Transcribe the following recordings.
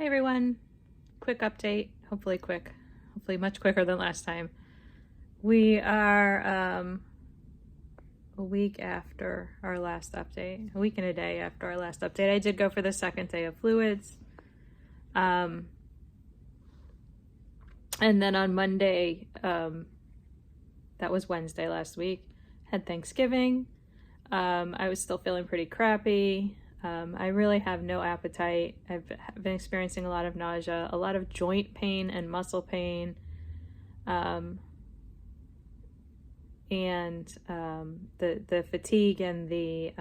Hi everyone, quick update, hopefully much quicker than last time. We are a week after our last update, a week and a day after our last update. I did go for the second day of fluids. And then on Monday, that was Wednesday last week, had Thanksgiving. I was still feeling pretty crappy. I really have no appetite. I've been experiencing a lot of nausea, a lot of joint pain and muscle pain. And the fatigue and the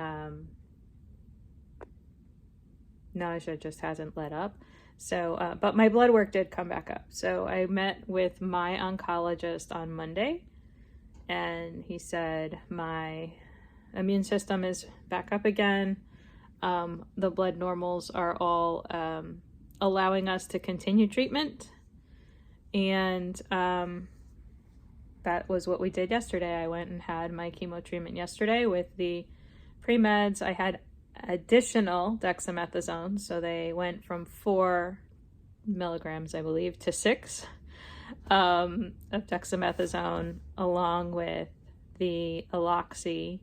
nausea just hasn't let up. So, but my blood work did come back up. So I met with my oncologist on Monday, and he said my immune system is back up again. The blood normals are all allowing us to continue treatment. And that was what we did yesterday. I went and had my chemo treatment yesterday with the pre-meds. I had additional dexamethasone, so they went from 4 milligrams, I believe, to 6 of dexamethasone, along with the Aloxi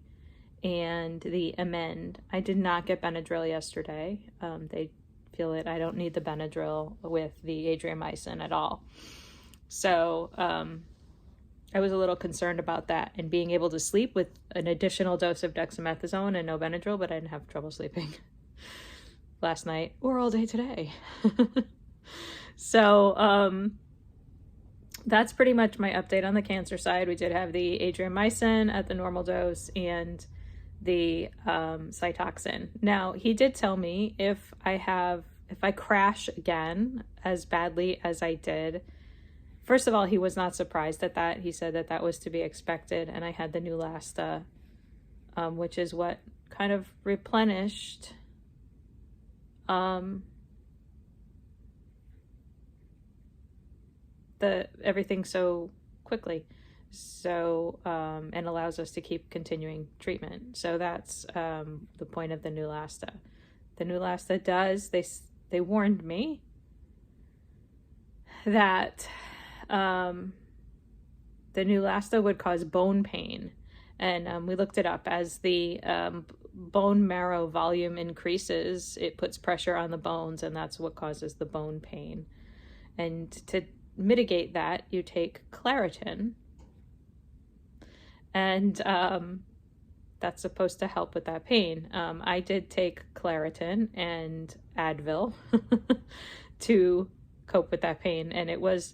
and the Amend. I did not get Benadryl yesterday. They feel it. I don't need the Benadryl with the adriamycin at all. So I was a little concerned about that and being able to sleep with an additional dose of dexamethasone and no Benadryl, but I didn't have trouble sleeping last night or all day today. So that's pretty much my update on the cancer side. We did have the adriamycin at the normal dose and the Cytoxin. Now, he did tell me if I crash again as badly as I did, first of all, he was not surprised at that. He said that that was to be expected, and I had the Neulasta, which is what kind of replenished everything so quickly. So, and allows us to keep continuing treatment. So that's the point of the Neulasta. The Neulasta does, they warned me that the Neulasta would cause bone pain. And we looked it up. As the bone marrow volume increases, it puts pressure on the bones, and that's what causes the bone pain. And to mitigate that, you take Claritin, and that's supposed to help with that pain. I did take Claritin and Advil to cope with that pain, and it was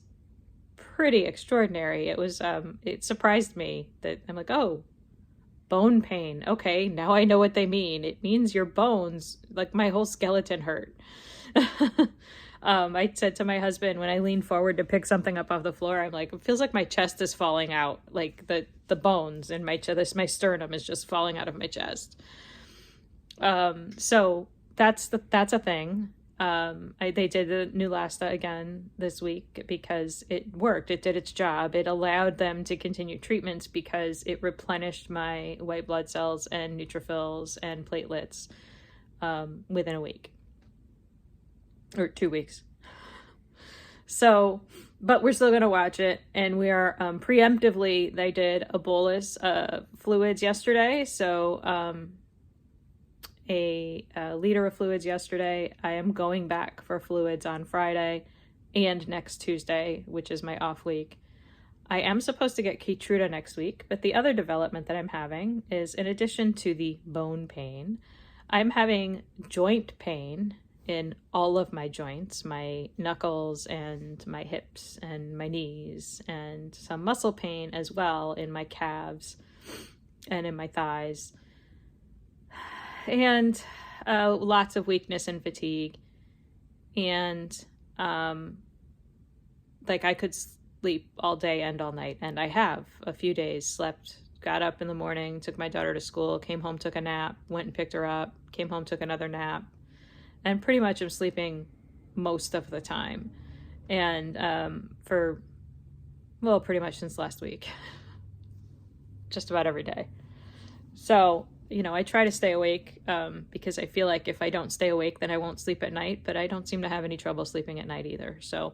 pretty extraordinary. It was it surprised me that I'm like, oh, bone pain. Okay, now I know what they mean. It means your bones, like my whole skeleton hurt. I said to my husband when I leaned forward to pick something up off the floor, I'm like, it feels like my chest is falling out, like the bones in my chest, my sternum is just falling out of my chest. So that's a thing. They did the Neulasta again this week because it worked. It did its job. It allowed them to continue treatments because it replenished my white blood cells and neutrophils and platelets within a week. Or 2 weeks. So, but we're still going to watch it. And we are preemptively, they did a bolus fluids yesterday. So a liter of fluids yesterday. I am going back for fluids on Friday and next Tuesday, which is my off week. I am supposed to get Keytruda next week. But the other development that I'm having is, in addition to the bone pain, I'm having joint pain in all of my joints, my knuckles and my hips and my knees, and some muscle pain as well in my calves and in my thighs, and lots of weakness and fatigue. And like I could sleep all day and all night, and I have a few days slept, got up in the morning, took my daughter to school, came home, took a nap, went and picked her up, came home, took another nap, and pretty much I'm sleeping most of the time. And pretty much since last week. Just about every day. So I try to stay awake because I feel like if I don't stay awake, then I won't sleep at night, but I don't seem to have any trouble sleeping at night either. So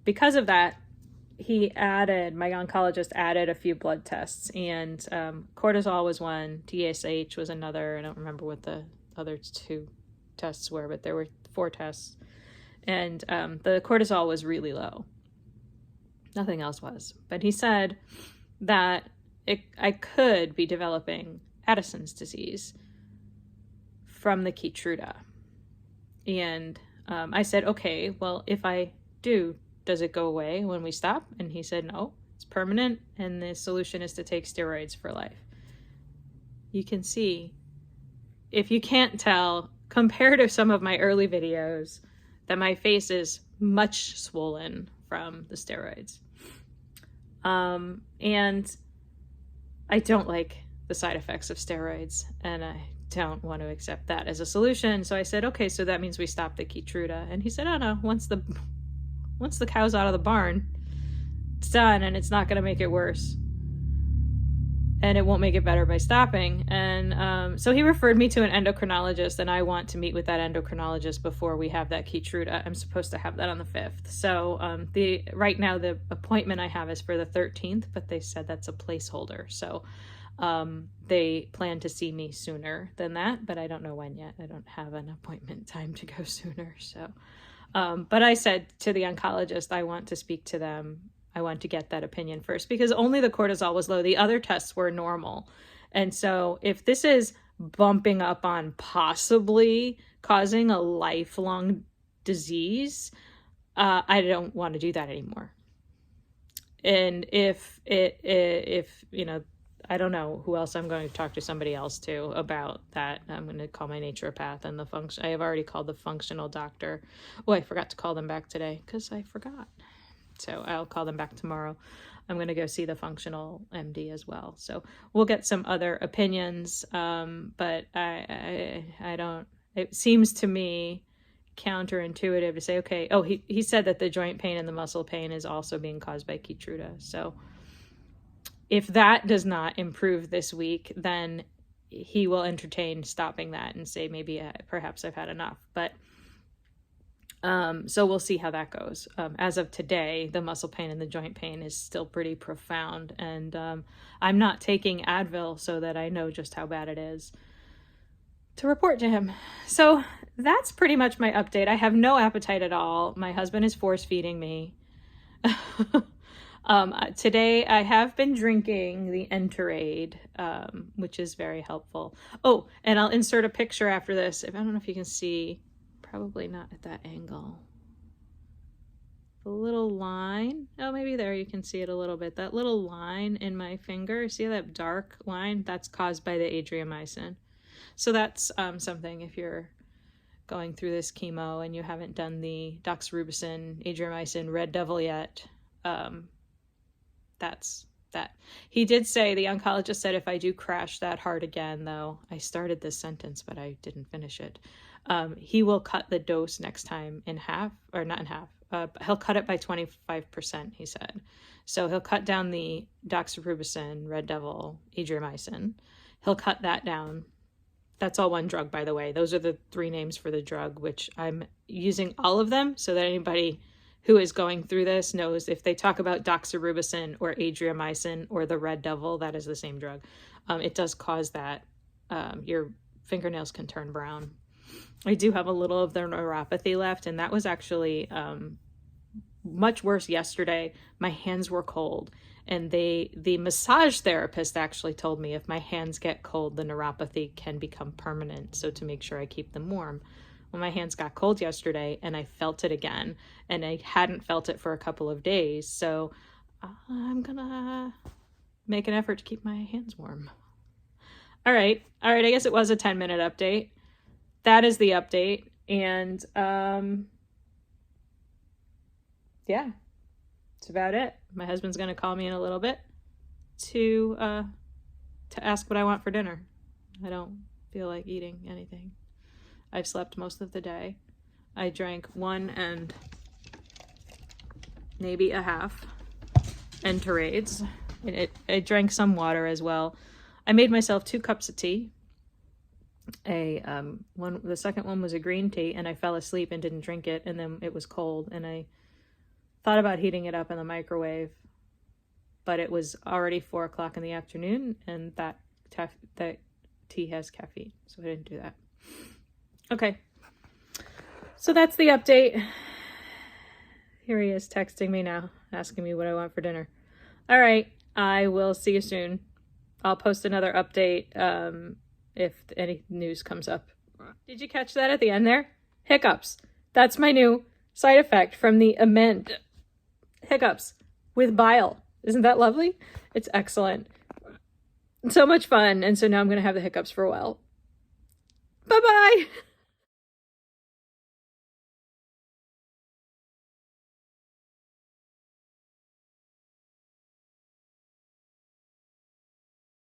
because of that, my oncologist added a few blood tests, and cortisol was one, TSH was another. I don't remember what the other 2 tests were, but there were 4 tests. And the cortisol was really low. Nothing else was. But he said that I could be developing Addison's disease from the Keytruda. And I said, okay, well, if I do, does it go away when we stop? And he said, no, it's permanent, and the solution is to take steroids for life. You can see, if you can't tell, compared to some of my early videos, that my face is much swollen from the steroids. And I don't like the side effects of steroids, and I don't want to accept that as a solution. So I said, okay, so that means we stop the Keytruda. And he said, oh no, once the cow's out of the barn, it's done, and it's not going to make it worse. And it won't make it better by stopping. And so he referred me to an endocrinologist, and I want to meet with that endocrinologist before we have that Keytruda. I'm supposed to have that on the 5th. So right now the appointment I have is for the 13th, but they said that's a placeholder. So they plan to see me sooner than that, but I don't know when yet. I don't have an appointment time to go sooner. So, but I said to the oncologist, I want to speak to them. I want to get that opinion first, because only the cortisol was low. The other tests were normal. And so if this is bumping up on possibly causing a lifelong disease, I don't want to do that anymore. And if I don't know who else I'm going to talk to, somebody else too about that. I'm going to call my naturopath and I have already called the functional doctor. Oh, I forgot to call them back today because I forgot. So I'll call them back tomorrow. I'm going to go see the functional MD as well. So we'll get some other opinions. But I don't, it seems to me counterintuitive to say, okay, oh, he said that the joint pain and the muscle pain is also being caused by Keytruda. So if that does not improve this week, then he will entertain stopping that and say, maybe perhaps I've had enough. But so we'll see how that goes. As of today, the muscle pain and the joint pain is still pretty profound. And I'm not taking Advil so that I know just how bad it is to report to him. So that's pretty much my update. I have no appetite at all. My husband is force feeding me. Today I have been drinking the Enterade, which is very helpful. Oh, and I'll insert a picture after this. I don't know if you can see. Probably not at that angle. The little line, oh, maybe there you can see it a little bit. That little line in my finger, see that dark line? That's caused by the adriamycin. So that's something if you're going through this chemo and you haven't done the doxorubicin, adriamycin, Red Devil yet, that's that. He did say, the oncologist said, if I do crash that hard again, though, I started this sentence, but I didn't finish it. He will cut the dose next time in half, or not in half. He'll cut it by 25%, he said. So he'll cut down the doxorubicin, Red Devil, adriamycin. He'll cut that down. That's all one drug, by the way. Those are the 3 names for the drug, which I'm using all of them so that anybody who is going through this knows if they talk about doxorubicin or adriamycin or the Red Devil, that is the same drug. It does cause that. Your fingernails can turn brown. I do have a little of the neuropathy left, and that was actually much worse yesterday. My hands were cold, and the massage therapist actually told me if my hands get cold, the neuropathy can become permanent, so to make sure I keep them warm. Well, my hands got cold yesterday, and I felt it again, and I hadn't felt it for a couple of days, so I'm gonna make an effort to keep my hands warm. All right, I guess it was a 10-minute update. That is the update. And yeah, that's about it. My husband's going to call me in a little bit to ask what I want for dinner. I don't feel like eating anything. I've slept most of the day. I drank 1 and maybe a half Enterades. I drank some water as well. I made myself 2 cups of tea. The second one was a green tea, and I fell asleep and didn't drink it, and then it was cold, and I thought about heating it up in the microwave, but it was already 4 o'clock in the afternoon, and that tea has caffeine, so I didn't do that. Okay, so that's the update. Here he is texting me now, asking me what I want for dinner. All right, I will see you soon. I'll post another update if any news comes up. Did you catch that at the end there? Hiccups. That's my new side effect from the amend. Hiccups with bile. Isn't that lovely? It's excellent. So much fun. And so now I'm going to have the hiccups for a while. Bye-bye.